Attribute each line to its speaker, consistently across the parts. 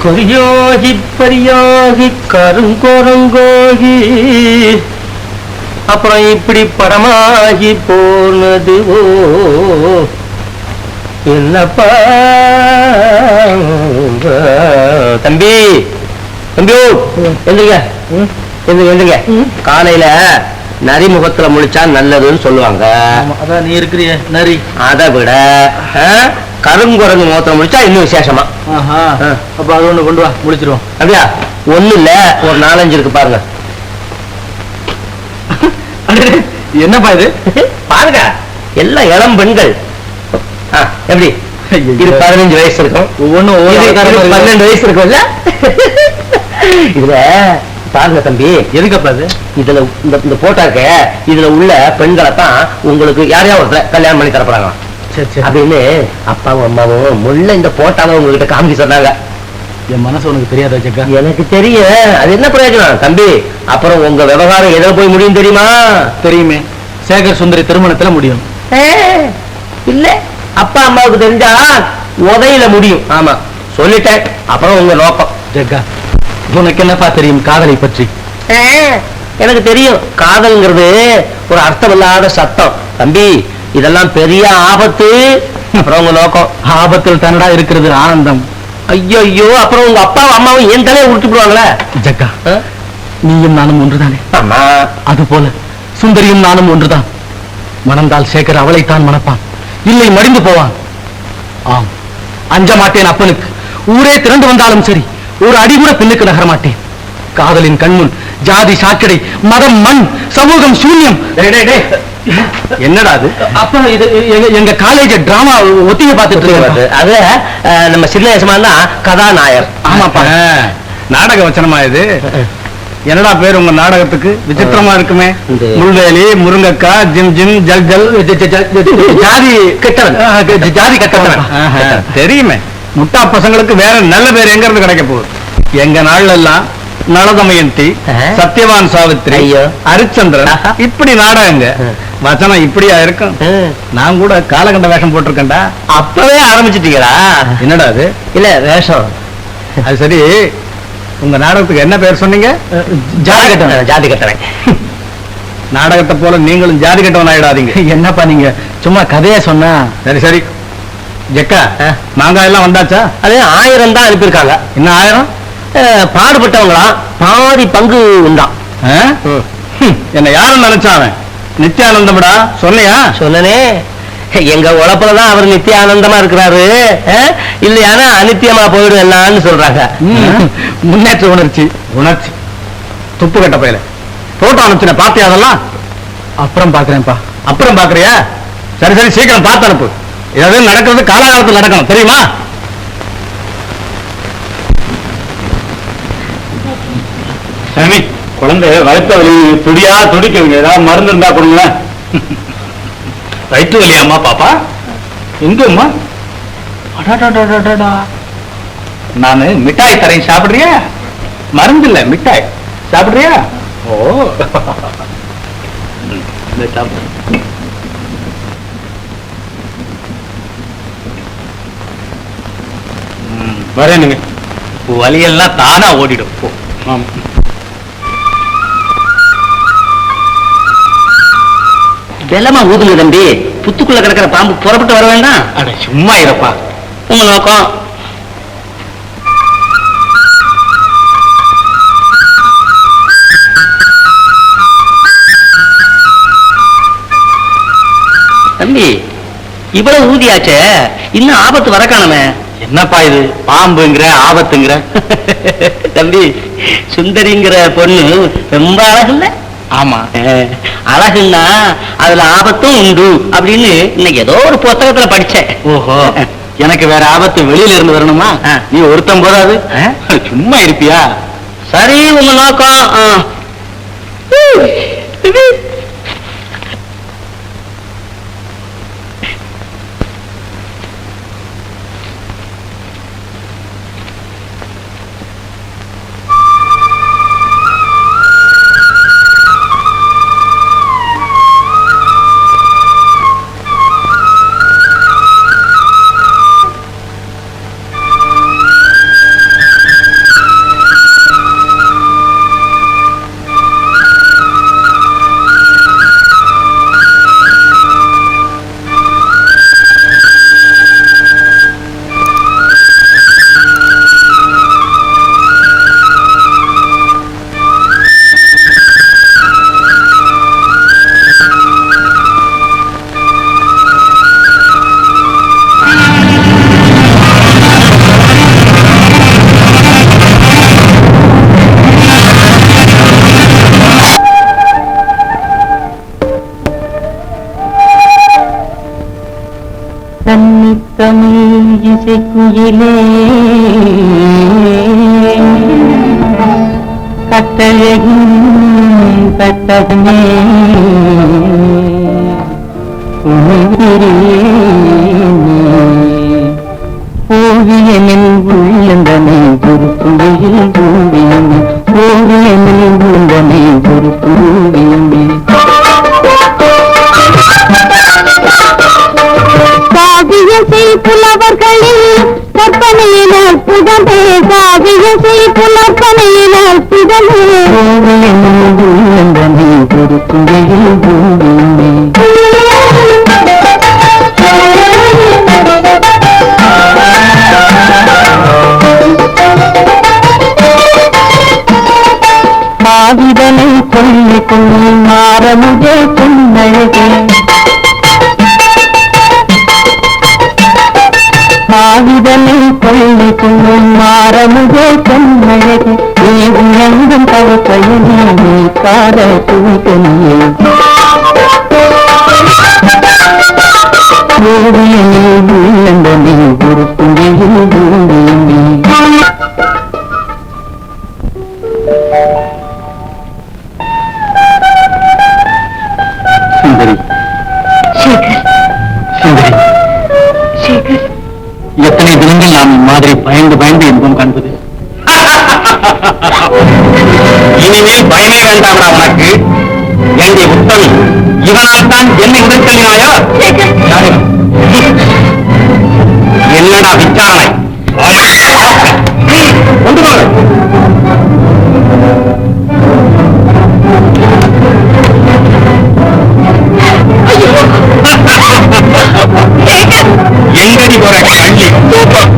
Speaker 1: கொரியோகி பரியோகி கருங்கோரங்கோகி அப்புறம் இப்படி படமாகி போனதுவோ என்னப்பா. தம்பி தம்பியோ எந்திரிங்க எந்திரிங்க. காலையில நரி முகத்துல முழிச்சா நல்லதுன்னு சொல்லுவாங்க.
Speaker 2: அதான் நீ இருக்கிறிய நரி.
Speaker 1: அதை விட கருங்குரங்கு முகத்துல முழிச்சா இன்னும் விசேஷமா.
Speaker 2: அப்ப அது ஒண்ணு கொண்டு வா, முடிச்சிருவோம்.
Speaker 1: அப்படியா? ஒண்ணு இல்ல, ஒரு 4-5 இருக்கு பாருங்க.
Speaker 2: என்னப்பா இது?
Speaker 1: பாருங்க, எல்லாம் இளம் பெண்கள். எப்படி இது 15 வயசு இருக்கும், ஒவ்வொன்னும் 12 வயசு இருக்கும்ல. இதுல பாருங்க தம்பி,
Speaker 2: எதுக்கப்பா இது?
Speaker 1: இதுல இந்த போட்டோ இருக்க, இதுல உள்ள பெண்களை தான் உங்களுக்கு யாரையா ஒருத்தர் கல்யாணம் பண்ணி தரப்படுறாங்க அப்படின்னு அப்பாவும் அம்மாவும் முள்ள இந்த போட்டாவை உங்ககிட்ட காமிக்க சொன்னாங்க.
Speaker 2: என் மனசு உனக்கு தெரியாதா ஜக்கா?
Speaker 1: எனக்கு தெரியும். அது என்ன பிரயோஜனம் தம்பி? அப்புறம் உங்க விவகாரம் எதிர போய் முடியும் தெரியுமா?
Speaker 2: தெரியுமே, சேகர் சுந்தரி திருமணத்துல முடியும்.
Speaker 1: இல்ல, அப்பா அம்மாவுக்கு தெரிஞ்சா உதையில முடியும். ஆமா சொல்லிட்டேன். அப்புறம் உங்க நோக்கம்.
Speaker 2: ஜக்கா, உனக்கு என்னப்பா தெரியும் காதலை பற்றி?
Speaker 1: எனக்கு தெரியும், காதல்ங்கிறது ஒரு அர்த்தமில்லாத சத்தம் தம்பி. இதெல்லாம் பெரிய ஆபத்து. அப்புறம் உங்க நோக்கம்.
Speaker 2: ஆபத்தில் தன்னடா இருக்கிறது ஆனந்தம்.
Speaker 1: ஐயோ ஐயோ, அப்புறம் உங்க அப்பாவும் அம்மாவும் என் தலையை உருட்டி விடுவாங்களே.
Speaker 2: ஜக்கா, நீயும் நானும் ஒன்றுதானே?
Speaker 1: ஆமா.
Speaker 2: அது போல சுந்தரியும் நானும் ஒன்றுதான். மணந்தால் சேகர் அவளைத்தான் மணப்பான், இல்லை மடிந்து போவான். ஆம், அஞ்ச மாட்டேன் அப்பனுக்கு. ஊரே திரண்டு வந்தாலும் சரி, ஒரு அடி கூட பின்னுக்கு நகர மாட்டேன். காதலின் கண்முன் ஜாதி சாக்கடை, மதம் மண், சமூகம் சூன்யம்.
Speaker 1: என்னடா அது?
Speaker 2: அப்ப இது எங்க காலேஜ் டிராமா ஒத்திகை பார்த்துட்டு இருக்கு.
Speaker 1: அது நம்ம சின்ன வயசுமா கதாநாயர்.
Speaker 2: ஆமாப்பா, நாடக வச்சனமா இது? என்னடா பேர் உங்க நாடகத்துக்கு? விசித்திரமா இருக்குமே. முள்வேலி, முருங்கக்காய், ஜிம் ஜிம், ஜல் ஜல், ஜாதி கெட்டவன். ஜாதி கெட்டவன் தெரியுமே. முட்டா பசங்களுக்கு வேற நல்ல பேர் எங்க இருந்து கிடைக்க போகுது? எங்க நாள்ல எல்லாம் நலதமயந்தி, சத்யவான் சாவித்ரி, ஹரிச்சந்திரன், இப்படி நாடகங்க. வச்சனம் இப்படியா இருக்கும்? நான் கூட காலகண்ட வேஷம் போட்டிருக்கேன்டா.
Speaker 1: அப்பவே ஆரம்பிச்சிட்டீங்களா?
Speaker 2: என்னடா அது?
Speaker 1: இல்ல வேஷம்.
Speaker 2: அது சரி, உங்க நாடகத்துக்கு என்ன பேர் சொன்னீங்க?
Speaker 1: ஜாதி கட்டவன். ஜாதி கட்டவன்.
Speaker 2: நாடகத்தை போல நீங்களும் ஜாதி கட்டவன் ஆயிடாதீங்க. என்னப்பா நீங்க சும்மா கதையா சொன்னா? சரி சரி ஜக்கா, மாங்காய் எல்லாம் வந்தாச்சா?
Speaker 1: அது 1000 தான் அனுப்பியிருக்காங்க.
Speaker 2: என்ன 1000?
Speaker 1: பாடுபட்டவங்களா பாதி பங்கு உண்டாம்.
Speaker 2: என்ன யாரும் நினைச்சாவன்? நித்யானந்தம்டா. சொன்னியா?
Speaker 1: சொன்னனே. எங்க உழப்புலதான் அவர் நித்தியானந்தமா இருக்கிறாரு. இல்லையானா அனித்தியமா போயிடும் எல்லான்னு சொல்றாங்க.
Speaker 2: முன்னேற்ற உணர்ச்சி. உணர்ச்சி துப்பு கட்ட பயில போட்டோ அனுப்பிச்சு பாத்தியா? அதெல்லாம் அப்புறம் பாக்குறேன்ப்பா. அப்புறம் பாக்குறியா? சரி சரி, சீக்கிரம் பார்த்து அனுப்பு. ஏதாவது நடக்கிறது காலகாலத்தில் நடக்கணும், தெரியுமா? சாமி, குழந்தை வயிற்று வலி துடியா துடிக்குங்க. ஏதாவது மருந்து இருந்தா கொடுங்களேன். வயிற்று வலியாம்மா பாப்பா? எங்கம்மா? நானு மிட்டாய் தரேன், சாப்பிடுறியா? மருந்து இல்ல, மிட்டாய் சாப்பிடுறியா? ஓ வரேனுங்க. வலியெல்லாம் தானா ஓடிடும்.
Speaker 1: வெள்ளமா ஊதுங்க தம்பி. புத்துக்குள்ள கிடக்கிற பாம்பு புறப்பட்டு வர வேண்டாம்.
Speaker 2: அட சும்மா இருப்பா.
Speaker 1: உங்க நோக்கம்? தம்பி, இவ்வளவு ஊதியாச்சே, இன்னும் ஆபத்து வர காணுமே.
Speaker 2: என்னப்பா இது? பாம்புங்கிற, ஆபத்துங்கிற?
Speaker 1: தம்பி, சுந்தரிங்கிற பொண்ணு ரொம்ப அழகுல்ல?
Speaker 2: ஆமா,
Speaker 1: அழகுன்னா அதுல ஆபத்தும் உண்டு அப்படின்னு இன்னைக்கு ஏதோ ஒரு புத்தகத்துல படிச்சேன்.
Speaker 2: ஓஹோ, எனக்கு வேற ஆபத்து வெளியில இருந்து வரணுமா? நீ ஒருத்தம் போதாது, சும்மா இருப்பியா?
Speaker 1: சரி, உங்க நோக்கம்.
Speaker 3: ஆசைக்குயிலே கட்டழகும் கட்டகமே ஓவியனில் உள்ளந்தனை ஒரு புள்ளியில் ஓவியமே ஓவியனில் உள்ளந்தனை ஒரு ஓவியமே காவியசை புலவர்களில் கற்பனையினால் புதமே காவியசை புலற்பனையினால் புதமே ஓவியனில் உள்ளந்தனை ஒரு புள்ளியில் ஓவியமே ஆவிதனை கொள்ளி கொள்ளி மாறமுதே பொன்னழகே ஆவிதனை கொள்ளி கொள்ளி மாறமுதே பொன்னழகே ஏவும் எங்கும் தவப்பயனே நீ காத தூக்கனியே ஓவியனில் உள்ளந்தனே ஒரு புள்ளியில் ஓவியமே சுந்தரி சேகர் சுந்தரி சேகர் எத்தனை தினங்கள் நாம் இம்மாதிரி பயந்து பயந்து இன்பம் காண்பது
Speaker 2: இனிமேல் பயமே வேண்டாம்டா உனக்கு என்னுடைய உத்தமி இவனால் தான் என்னை உடற்கல்லினாயா என்னடா விசாரணை கொண்டு வா. எங்கடி போற கள்ளி
Speaker 3: சேகர்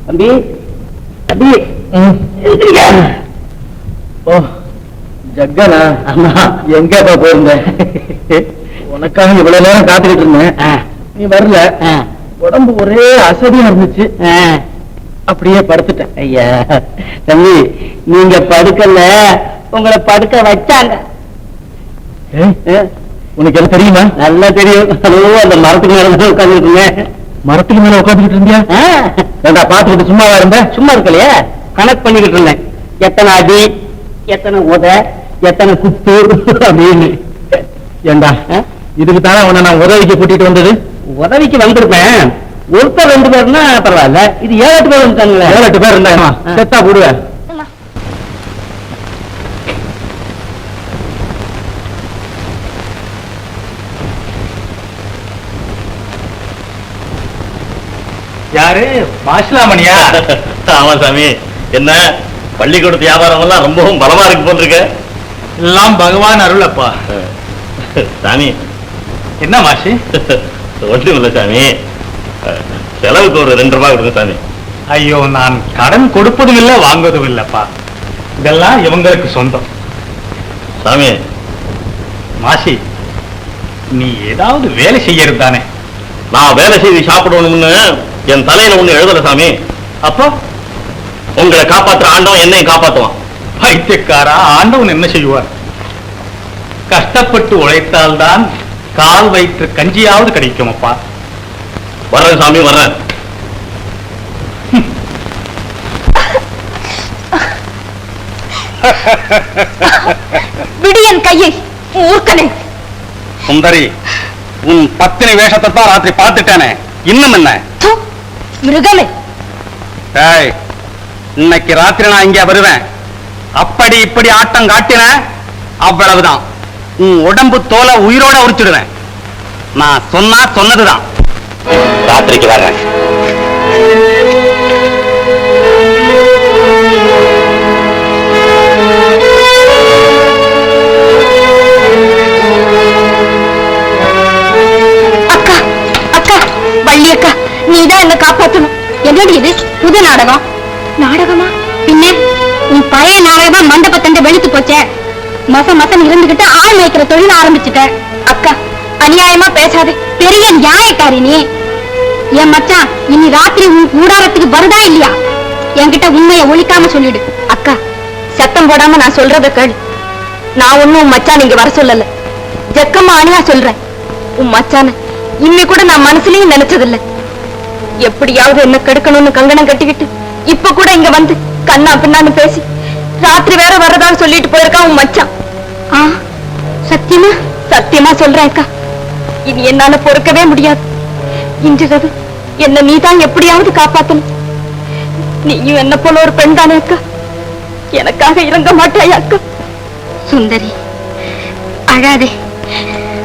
Speaker 1: தம்பி தம்பி
Speaker 3: ஓ ஜக்கனா
Speaker 1: அம்மா
Speaker 3: எங்கப்பா போயிருந்தேன் உனக்காக இவ்வளவு நேரம் காத்துக்கிட்டு இருந்தேன் நீ வரல உடம்பு ஒரே அசதியா இருந்துச்சு அப்படியே படுத்துட்டேன்.
Speaker 1: ஐயா தம்பி நீங்க படுக்கல உங்களை படுக்க வச்சாங்க.
Speaker 3: உனக்கு என்ன தெரியுமா?
Speaker 1: நல்லா தெரியும். அந்த மரத்துக்கு மேல உட்காந்துருக்குங்க.
Speaker 3: மரத்துக்கு மேல உட்காந்துக்கிட்டு இருந்தியா? ஏண்டா பாத்துக்கிட்டு சும்மாவா இருந்த?
Speaker 1: சும்மா இருக்கலையே, கணக்கு பண்ணிக்கிட்டு இருந்தேன். எத்தனை அடி, எத்தனை உத, எத்தனை குத்து அப்படின்னு.
Speaker 3: ஏண்டா இதுக்கு தானே உன்னை நான் உதவிக்கு கூட்டிட்டு வந்தது?
Speaker 1: உதவிக்கு வந்திருப்பேன். ஒருத்தர் 2 பேர்னா பரவாயில்ல, இது 7-8 பேர் வந்துட்டாங்களே.
Speaker 3: 7-8 பேர் இருந்தா செத்தா போடுவேன்.
Speaker 2: யாரு மாசிலாமணியா?
Speaker 4: ஆமா சாமி. என்ன பள்ளிக்கூடத்து வியாபாரம் எல்லாம் ரொம்பவும் பலமா இருக்கு போட்டிருக்க.
Speaker 2: எல்லாம் பகவான் அருள் அப்பா.
Speaker 4: சாமி
Speaker 2: என்ன மாசி?
Speaker 4: ஒன்றும் இல்லை சாமி, செலவுக்கு ஒரு 2 ரூபாய் கொடுங்க சாமி.
Speaker 2: ஐயோ, நான் கடன் கொடுப்பதும் இல்லை வாங்குவதும் இல்லப்பா. இதெல்லாம் இவங்களுக்கு சொந்தம்.
Speaker 4: சாமி
Speaker 2: மாசி, நீ ஏதாவது வேலை செய்யறது தானே?
Speaker 4: நான் வேலை செய்து சாப்பிடணும்னு என் தலையில ஒண்ணு எழுதல சாமி.
Speaker 2: அப்போ
Speaker 4: உங்களை காப்பாற்ற ஆண்டவன் என்னையும் காப்பாற்றுவான்.
Speaker 2: பைத்தியக்காரா, ஆண்டவன் என்ன செய்வார்? கஷ்டப்பட்டு உழைத்தால்தான் கால் வயிற்று கஞ்சியாவது கிடைக்கும் அப்பா.
Speaker 4: வர்றேன் சாமி, வர்றேன்.
Speaker 5: விடியன் கையை மூர்க்கனே.
Speaker 2: சுந்தரி, உன் பத்தினி வேஷத்தை தான் ராத்திரி பார்த்துட்டேனே, இன்னும் என்ன?
Speaker 5: தூ, மிருகமே.
Speaker 2: டேய், இன்னைக்கு ராத்திரி நான் இங்க வருவேன். அப்படி இப்படி ஆட்டம் காட்டின அவ்வளவுதான். உன் உடம்பு தோலை உயிரோட உரிச்சிடுவேன். நான் சொன்னா சொன்னதுதான்.
Speaker 4: ராத்திரிக்கு வர்றேன்.
Speaker 5: அக்கா, அக்கா, வள்ளி அக்கா, நீதான் என்ன காப்பாத்தணும். என்னடி இது புது நாடகம்? நாடகமா? பின்ன உன் பழைய நாடகமா மண்டபத்தண்ட வெளுத்து போச்சே. மசம் இருந்துகிட்டு ஆள் மேய்க்கிற தொழில் ஆரம்பிச்சுட்ட. அக்கா, அநியாயமா பேசாதே, பெரிய நியாயக்காரி நீ. என் மச்சான் இனி ராத்திரி உன் கூடாரத்துக்கு வருதா இல்லையா? என்கிட்ட உண்மையை ஒழிக்காம சொல்லிடு. அக்கா, சத்தம் போடாம நான் சொல்றத கேளு. நான் ஒண்ணும் உன் மச்சான் இங்க வர சொல்லல. ஜக்கம்மா அணியா சொல்றேன். உன் மச்சான இன்னி கூட நான் மனசுலயும் நினைச்சதில்லை. எப்படியாவது என்ன கெடுக்கணும்னு கங்கணம் கட்டிக்கிட்டு இப்ப கூட இங்க வந்து கண்ணா பின்னான்னு பேசி ராத்திரி வேற வர்றதான்னு சொல்லிட்டு போயிருக்கான் உன் மச்சான். சத்தியமா சத்தியமா சொல்றேன் அக்கா, இது என்னால பொறுக்கவே முடியாது. இன்றிரவு என்ன நீதான் எப்படியாவது காப்பாத்தணும். நீயும் என்ன போல ஒரு பெண் தானே அக்கா, எனக்காக இறங்க மாட்டாயா அக்கா? சுந்தரி, அழாதே.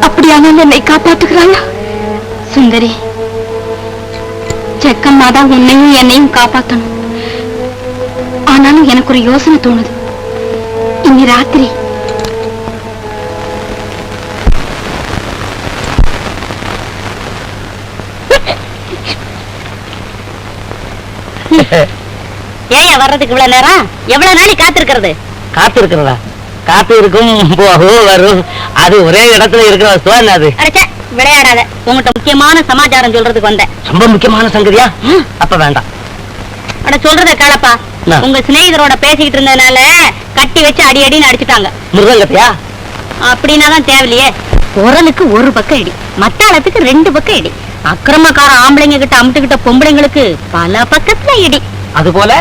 Speaker 5: அப்படியானால் என்னை காப்பாற்றுகிறாயா? சுந்தரி, செக்கம்மா தான் உன்னையும் என்னையும் காப்பாற்றணும். ஆனாலும் எனக்கு ஒரு யோசனை தோணுது. இன்னி ராத்திரி
Speaker 6: ஏன் வர்றதுக்கு இவ்வளவு நேரம்? எவ்வளவு நாளை காத்திருக்கிறது?
Speaker 1: காத்திருக்கிறதா? காத்து இருக்கும், போகும், வரும். அது ஒரே இடத்துல இருக்கிற வஸ்துவா என்ன அது?
Speaker 6: அடச்சே, விளையாடாத. உங்ககிட்ட முக்கியமான சமாச்சாரம் சொல்றதுக்கு வந்தேன்.
Speaker 1: ரொம்ப முக்கியமான சங்கதியா? அப்ப வேண்டாம்.
Speaker 6: அட சொல்றத கேளப்பா.
Speaker 1: என்ன?
Speaker 6: உங்க சிநேகிதரோட பேசிக்கிட்டு இருந்ததுனால கட்டி வச்சு அடி அடின்னு அடிச்சுட்டாங்க.
Speaker 1: முருகங்கத்தையா?
Speaker 6: அப்படின்னாதான் தேவையில்லையே. குரலுக்கு ஒரு பக்கம் இடி, மத்தாளத்துக்கு 2 பக்கம் இடி. அக்கிரமக்கார ஆம்பளைங்க கிட்ட அமுட்டுக்கிட்ட பொம்பளைங்களுக்கு பல பக்கத்துல இடி.
Speaker 1: அது போல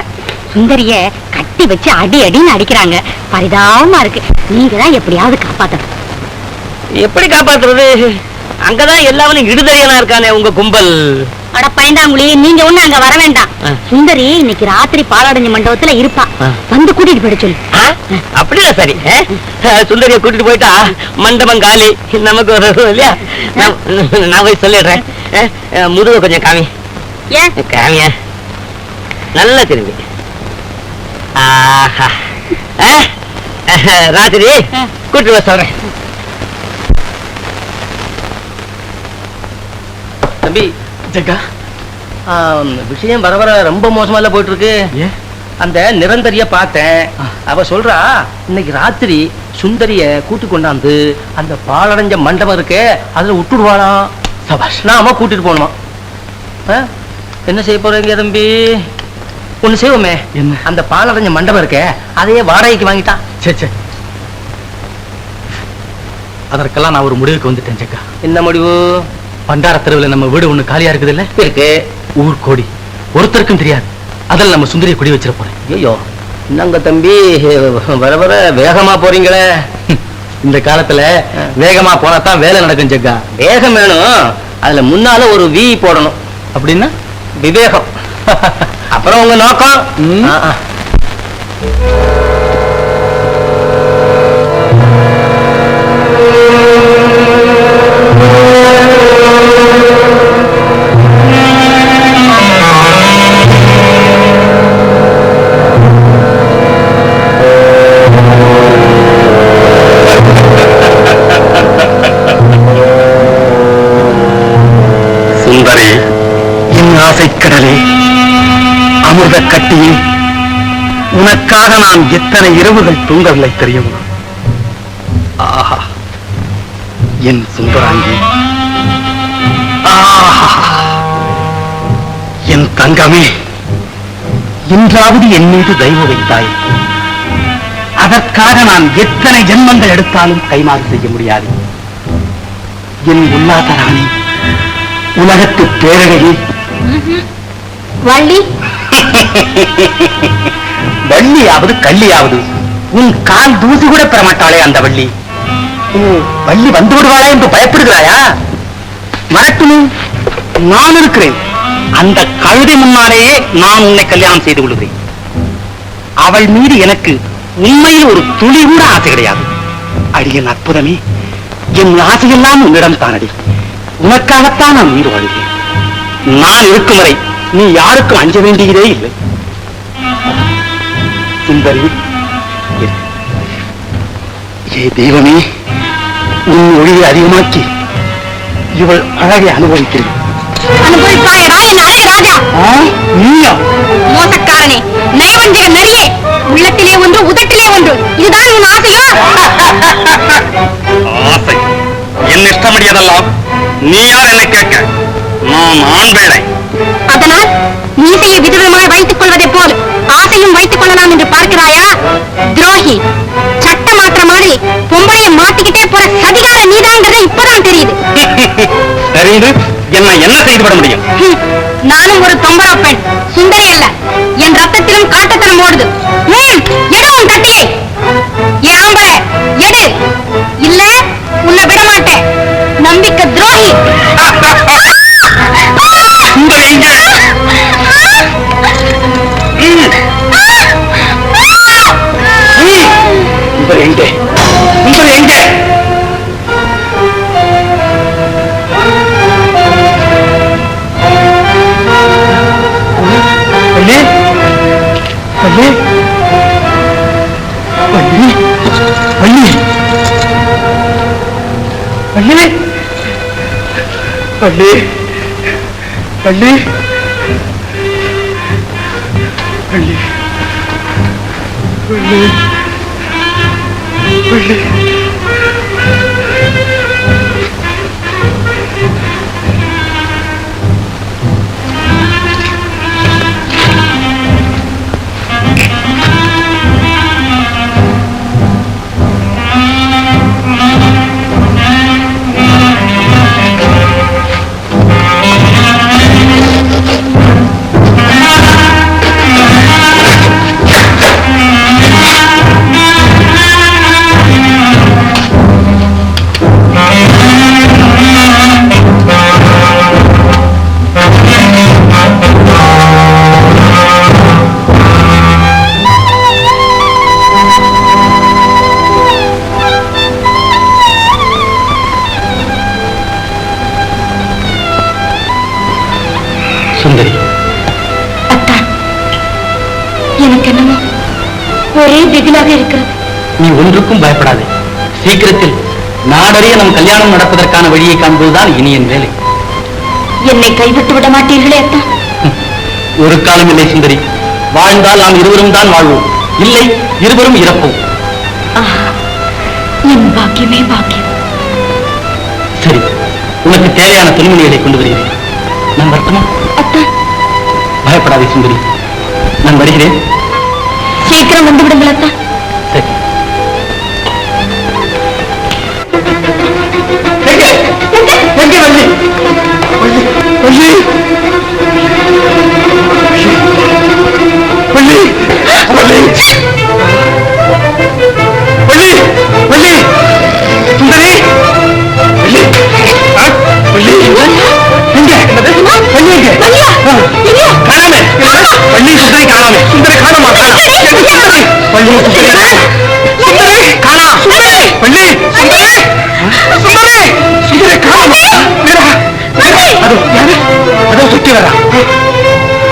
Speaker 6: சுந்தரிய கட்டி வச்சு அடி அடின்னு அடிக்கிறாங்க. பரிதாபமா இருக்கு. நீங்க தான் எப்படியாவது காப்பாத்தணும்.
Speaker 1: எப்படி காப்பாத்துறது? அங்கதான் எல்லாரும் இடுதறியனா இருக்கானே உங்க கும்பல்.
Speaker 6: அட பைந்தாங்குழி, நீங்க ஒண்ணு அங்க வர வேண்டாம். சுந்தரி இன்னைக்கு ராத்திரி பாலாடஞ்ச மண்டபத்துல இருப்பா. வந்து கூட்டிட்டு போயிட சொல்லு.
Speaker 1: அப்படியா? சரி, சுந்தரிய கூட்டிட்டு போயிட்டா மண்டபம் காலி, நமக்கு ஒரு இல்லையா? நான் போய் சொல்லிடுறேன். முதுக கொஞ்சம் காமி.
Speaker 6: ஏன்
Speaker 1: காமிய நல்லா திரும்பி. ராத்திரி கூட்டிட்டு வர சொல்றேன். தம்பி,
Speaker 3: ஜக்கா,
Speaker 1: விஷயம் வர வர ரொம்ப மோசமா இல்ல போயிட்டு இருக்கு. அந்த நிரந்தரிய பார்த்தேன். அவ சொல்றா இன்னைக்கு ராத்திரி சுந்தரிய கூட்டி கொண்டாந்து அந்த பாலடைஞ்ச மண்டபம் இருக்கே அதுல விட்டுடுவாளாம். நாம கூட்டிட்டு போகணுமா? என்ன செய்ய போறீங்க தம்பி? ஒண்ணு செய்வோமே, என்ன? அந்த பாலடைஞ்ச மண்டபம் இருக்கே அதையே வாடகைக்கு வாங்கிட்டான். சே அதற்கெல்லாம் நான் ஒரு முடிவுக்கு வந்துட்டேன் ஜக்கா. என்ன முடிவு? பண்டார தெருவில் நம்ம வீடு ஒண்ணு காலியா இருக்குது இல்ல? இருக்கு. ஊர் கோடி ஒருத்தருக்கும் தெரியாது. அதில் நம்ம சுந்தரிய குடி வச்சிட போறேன். ஐயோ என்னங்க தம்பி வர வர வேகமா போறீங்களே. இந்த காலத்துல வேகமா போனாதான் வேலை நடக்கும் ஜக்கா. வேகம் வேணும், அதுல முன்னால ஒரு வி போடணும். அப்படின்னா விவேகம். அப்புறம் உங்க நோக்கம்.
Speaker 3: சுந்தரி, என் ஆசைக்கடலே, அமிர்த கட்டியே, உனக்காக நான் எத்தனை இரவுகள் தூங்கவில்லை தெரியுமா? ஆஹா என் சுந்தராங்கி, என் தங்கமே, இன்றாவது என் மீது தயவு வைத்தாய். அதற்காக நான் எத்தனை ஜென்மங்கள் எடுத்தாலும் கைமாறு செய்ய முடியாது. என் உல்லாச ராணி, உலகத்து பேரழகி.
Speaker 5: வள்ளி
Speaker 3: வள்ளியாவது கள்ளியாவது உன் கால் தூசி கூட பெறமாட்டாளே அந்த வள்ளி. வள்ளி வந்து விடுவாளா என்று பயப்படுகிறாயா? வரட்டுமே, நான் இருக்கிறேன். அந்த கழுதை முன்னாலேயே நான் உன்னை கல்யாணம் செய்து கொள்கிறேன். அவள் மீது எனக்கு உண்மையில் ஒரு துளி கூட ஆசை கிடையாது. அடியன் அற்புதமே, என் ஆசையெல்லாம் உன்னிடம் தானடி. உனக்காகத்தான் நான் உயிர் வாழ்கிறேன். நான் இருக்கும் வரை நீ யாருக்கும் அஞ்ச வேண்டியதே இல்லை. சுந்தரி, ஏ தெய்வமே, உன் ஒளியை அதிகமாக்கி இவள் அழகை அனுபவிக்கிறேன். நீயா?
Speaker 5: மோசக்காரனே, நயவஞ்சக நரியே, உள்ளத்திலே ஒன்று உதட்டிலே ஒன்று, இதுதான் உன் ஆசையா?
Speaker 3: ஆசை என் இஷ்டமடியதெல்லாம். நீ யார் என்னை கேட்க? நான் ஆண் வேளை.
Speaker 5: அதனால் மீசையை விதவிதமாக வைத்துக் கொள்வதை போல் ஆசையும் வைத்துக் கொள்ளலாம் என்று பார்க்கிறாயா? துரோகி, சட்ட மாற்ற மாதிரி பொம்பளைய மாட்டிக்கிட்டே போற சதிகார நீதாங்கிறத இப்பதான் தெரியுது.
Speaker 3: தெரியுது, என்ன என்ன செய்துவிட முடியும்?
Speaker 5: நானும் ஒரு தொம்பள பெண், சுந்தரி அல்ல. என் ரத்தத்திலும் காட்டுத்தனம் ஓடுது. எடு உன் தட்டியை. என் ஆம்பளை எடு, இல்ல உன்னை விட மாட்டேன். நம்பிக்கை துரோகி.
Speaker 3: சுந்தரி எங்கே? சுந்தரி எங்கே? சுந்தரி எங்கே? வள்ளி, வள்ளி, வள்ளி, வள்ளி, வள்ளி, வள்ளி, வள்ளி, வள்ளி, வள்ளி, வள்ளி. சுந்தரி,
Speaker 5: எனக்கு என்னமோ ஒரே திகிலாக இருக்கிறது.
Speaker 3: நீ ஒன்றுக்கும் பயப்படாதே. சீக்கிரத்தில் நாடறிய நம் கல்யாணம் நடப்பதற்கான வழியை காண்பதுதான் இனி என் வேலை.
Speaker 5: என்னை கைவிட்டு விட மாட்டீர்களே அத்தா?
Speaker 1: ஒரு காலம் இல்லை சுந்தரி. வாழ்ந்தால் நாம் இருவரும் தான் வாழ்வோம், இல்லை இருவரும் இறப்போம்.
Speaker 5: என் பாக்கியமே பாக்கியம்.
Speaker 1: சரி, உனக்கு தேவையான துணிமணிகளை கொண்டு வருகிறேன். நான் வரட்டுமா? பயப்படாதே சுந்தரி, நான் வருகிறேன்.
Speaker 5: சீக்கிரம் வந்து விடுங்கள் அத்தா.
Speaker 1: சரி.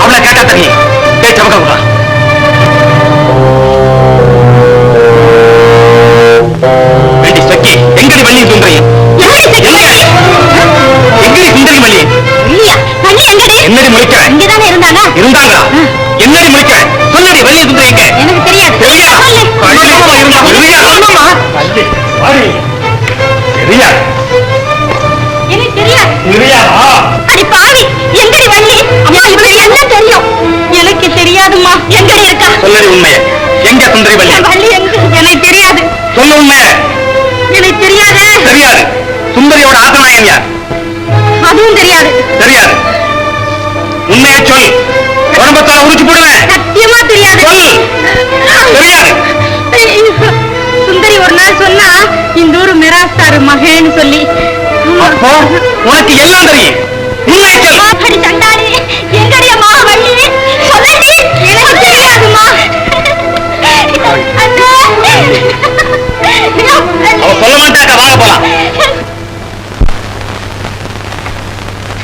Speaker 1: அவளை கேட்டா தெரியும். சமக்க வேண்டி சொக்கி எங்கடி வள்ளி சுந்தரி? எங்கடி சுந்தரி வள்ளி? என்னடி முழிக்க? இருந்தாங்களா? என்னடி முழிக்க? சொல்லடி வள்ளி சுந்தரி எங்க?
Speaker 5: எனக்கு தெரியாது. அடி பாவி, எங்கடி வள்ளி? இவளுக்கு என்ன தெரியும்? எனக்கு தெரியாதுமா. எங்கடி இருக்கா?
Speaker 1: சொல்லடி உண்மையை. எங்க சுந்தரி வள்ளி?
Speaker 5: வள்ளி எங்க? எனக்கு தெரியாது.
Speaker 1: சொல்லு உண்மையை.
Speaker 5: எனக்கு தெரியாது.
Speaker 1: தெரியாது. சுந்தரியோட ஆத்தநாயன் யார்?
Speaker 5: அதுவும் தெரியாது.
Speaker 1: தெரியாது. உண்மையை சொல். உடம்பத்தால உரிச்சு போடுவேன்.
Speaker 5: சத்தியமா தெரியாது.
Speaker 1: தெரியாது.
Speaker 5: சுந்தரி ஒரு நாள் சொன்னா இந்த ஊரு மிராஸ்தாரு மகேன்னு சொல்லி.
Speaker 1: அப்போ உனக்கு எல்லாம் தெரியும். உண்மையை சொல்.
Speaker 5: அடி சண்டாளி, எங்கடியம்மா வள்ளி? சொல்லடி. எனக்கு தெரியாதுமா.
Speaker 1: அவ சொல்ல மாட்டாக்க, வாங்க போலாம்.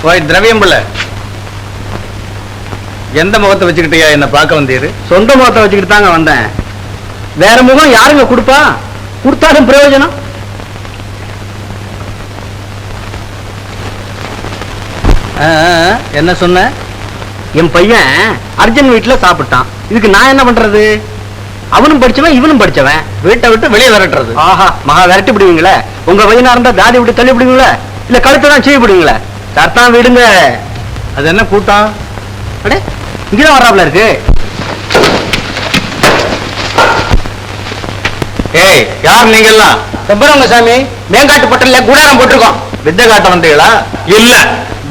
Speaker 2: போய் திரவியம் பிள்ளை, எந்த முகத்தை வச்சுக்கிட்டியா என்ன பார்க்க வந்தீரு? சொந்த முகத்தை வச்சுக்கிட்டு தாங்க வந்தேன். வேற முகம் யாருங்க கொடுப்பா? கொடுத்தாலும் பிரயோஜனம். என்ன சொன்ன? என் பையன் அர்ஜுன் வீட்டுல சாப்பிட்டான். இதுக்கு நான் என்ன பண்றது? அவனும் படிச்சவன், இவனும் படிச்சவன். வீட்டை விட்டு வெளியே விரட்டுறது. ஆஹா, மகா விரட்டி விடுவீங்களே. உங்க பையனா இருந்தா தாடி விட்டு தள்ளி விடுவீங்களே, இல்ல கழுத்தை தான் செய்ய விடுவீங்களே. சர்த்தான் விடுங்க. அது என்ன கூட்டம்? அடே, இங்கதான் வர்றாப்ல இருக்கு. ஏய், யார் நீங்க எல்லாம்? செம்பரவங்க சாமி, மேங்காட்டு பட்டல்ல கூடாரம் போட்டிருக்கோம். வித்தை காட்ட வந்தீங்களா? இல்ல,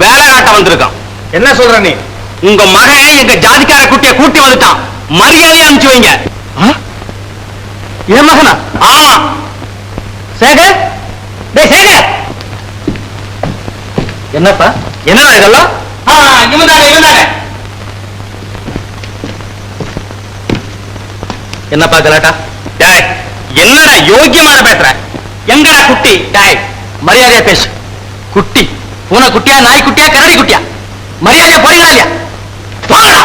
Speaker 2: வேலை காட்ட வந்திருக்கோம். என்ன சொல்ற நீ? உங்க மகன் எங்க ஜாதிக்கார குட்டிய கூட்டி வந்துட்டான். மரியாதையா அனுப்பிச்சு வைங்க. என் மகனா? ஆமா. சேகர், டேய் சேகர். என்னப்பா? என்னடா இதெல்லாம்? இவன்தாங்க. என்னப்பா கலாட்டா? டேய், என்னடா யோக்கியமான பேசுற? எங்கடா குட்டி? டேய், மரியாதையா பேசு. குட்டி பூனை குட்டியா, நாய் குட்டியா, கரடி குட்டியா? மரியாதையா போறீங்களா இல்லையா? போங்கடா.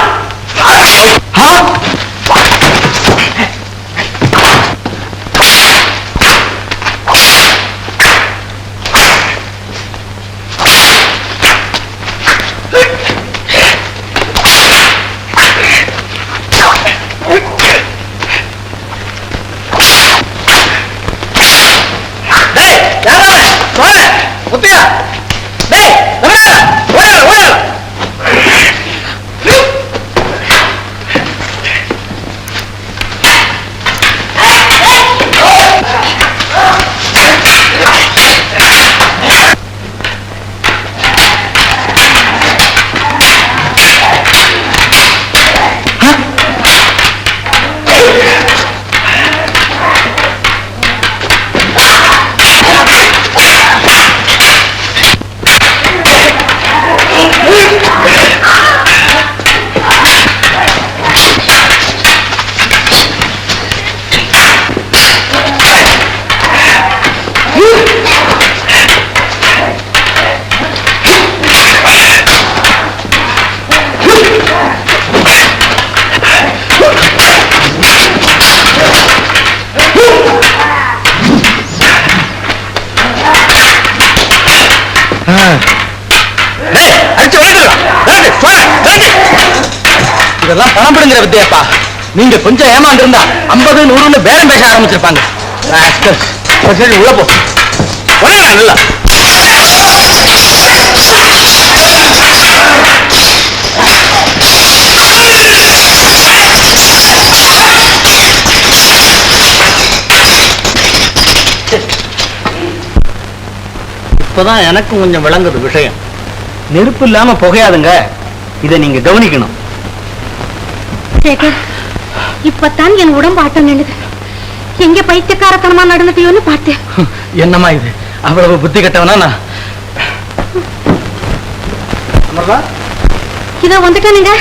Speaker 2: அடிச்சு
Speaker 1: இதெல்லாம் பணம் பிடுங்கிற வித்தியாப்பா. நீங்க கொஞ்சம் ஏமாந்து இருந்தா 50 100 பேரம் பேச ஆரம்பிச்சிருப்பாங்க. சரி உள்ள போ. நல்லா
Speaker 2: இப்பதான் எனக்கும் கொஞ்சம் விளங்குது விஷயம். நெருப்பு இல்லாம புகையாதுங்க, இதை நீங்க கவனிக்கணும்.
Speaker 5: சேகர், இப்பதான் என் உடம்பு ஆட்டம் நின்னுது. எங்க பைத்தியக்காரத்தனமா நடந்துட்டியோன்னு பார்த்தேன்.
Speaker 1: என்னம்மா இது, அவ்வளவு புத்தி கட்டவனா நான்?
Speaker 2: அமர்தா,
Speaker 5: இத வந்துட்டேனுங்க.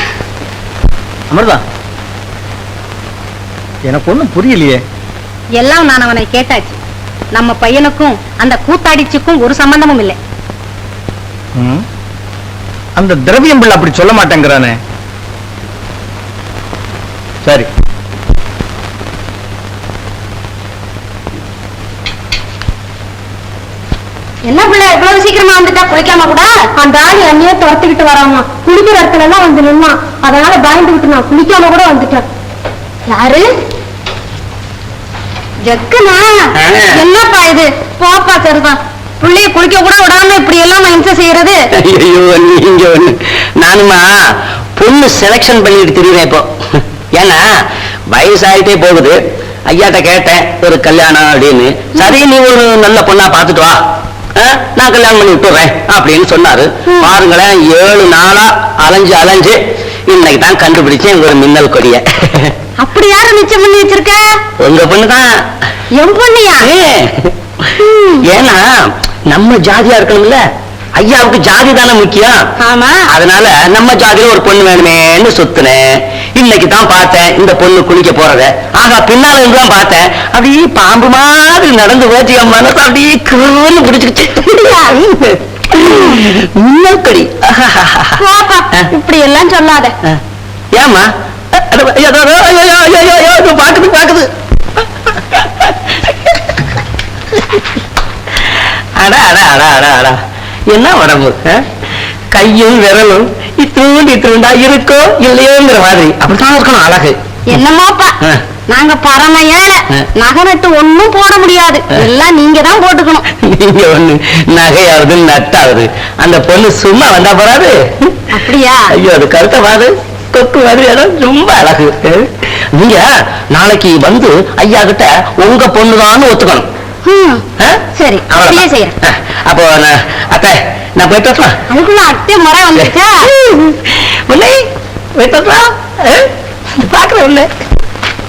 Speaker 2: அமர்தா, எனக்கு ஒண்ணும் புரியலையே.
Speaker 6: எல்லாம் நான் அவனை கேட்டாச்சு. நம்ம பையனுக்கும் அந்த கூத்தாடிச்சுக்கும் ஒரு சம்பந்தமும் இல்லை.
Speaker 2: அந்த திரவியம் பிள்ளை அப்படி சொல்ல மாட்டேங்கிறானே. சரி,
Speaker 5: என்ன பிள்ளை இவ்வளவு சீக்கிரமா வந்துட்டா? குளிக்காம கூட? அந்த ஆளு என்னையே துரத்துக்கிட்டு வராமா. குளிக்கிற இடத்துல எல்லாம் வந்து நின்னா, அதனால பயந்துகிட்டு நான் குளிக்காம கூட வந்துட்டேன். யாரு? ஜக்குனா? என்னப்பா இது? போப்பா சரிதான். புள்ளைய குளிக்க கூட விடாம இப்படி எல்லாம் இம்சை செய்யறது.
Speaker 3: ஐயோ நீங்க ஒண்ணு, நானுமா பொண்ணு செலக்ஷன் பண்ணிட்டு தெரியுறேன் இப்போ. ஏன்னா வயசாயிட்டே போகுது. ஐயாட்ட கேட்டேன் ஒரு கல்யாணம் அப்படின்னு. சரி நீ ஒரு நல்ல பொண்ணா பாத்துட்டு வா, நான் கல்யாணம் பண்ணி விட்டுறேன் அப்படின்னு சொன்னாரு. பாருங்களேன், 7 நாளா அலைஞ்சு இன்னைக்கு தான் கண்டுபிடிச்சேன் ஒரு மின்னல் கொடிய.
Speaker 5: அப்படி யாரும் நிச்சயம் பண்ணி வச்சிருக்க?
Speaker 3: உங்க பொண்ணுதான்.
Speaker 5: என் பொண்ணையா?
Speaker 3: ஏன்னா நம்ம ஜாதியா இருக்கணும்ல, ஐயாவுக்கு ஜாதி தானே முக்கியம்.
Speaker 5: ஆமா.
Speaker 3: அதனால நம்ம ஜாதியில ஒரு பொண்ணு வேணுமேன்னு சுத்துனேன். இன்னைக்கு தான் பார்த்தேன் இந்த பொண்ணு குளிக்க போறத. ஆகா, பின்னால இருந்துதான் பார்த்தேன். அப்படியே பாம்பு மாதிரி நடந்து போச்சு. என் மனசு அப்படியே கிருன்னு பிடிச்சிக்கிச்சு. முன்னக்கடி.
Speaker 5: இப்படி எல்லாம் சொல்லாத.
Speaker 3: ஏமா பாக்குது. என்ன உடம்பு, கையும் விரலும் இத்தூண்டா இருக்கோ இல்லையோங்கிற மாதிரி அப்படித்தான் இருக்கணும் அழகு.
Speaker 5: என்னமாப்பா, நாங்க பரம ஏழை. நகை நட்டு ஒண்ணும் போட முடியாது, எல்லாம் நீங்க தான் போட்டுக்கணும்.
Speaker 3: நீங்க ஒண்ணு நகையாவது நட்டாவது, அந்த பொண்ணு சும்மா வந்தா போறாது.
Speaker 5: அப்படியா?
Speaker 3: ஐயோ, அது கருத்த பாது, கொக்கு மாதிரி ரொம்ப அழகு. நீங்க நாளைக்கு வந்து ஐயா கிட்ட உங்க பொண்ணுதான்னு ஒத்துக்கணும்.
Speaker 5: சரி, அப்படியே செய்யறேன்.
Speaker 3: அப்போ அத்தை நான் போயிட்டு வரலாம்.
Speaker 5: அதுக்குள்ள அத்தை முறை வந்துச்சா?
Speaker 3: போயிட்டு வரலாம். பாக்குறேன்.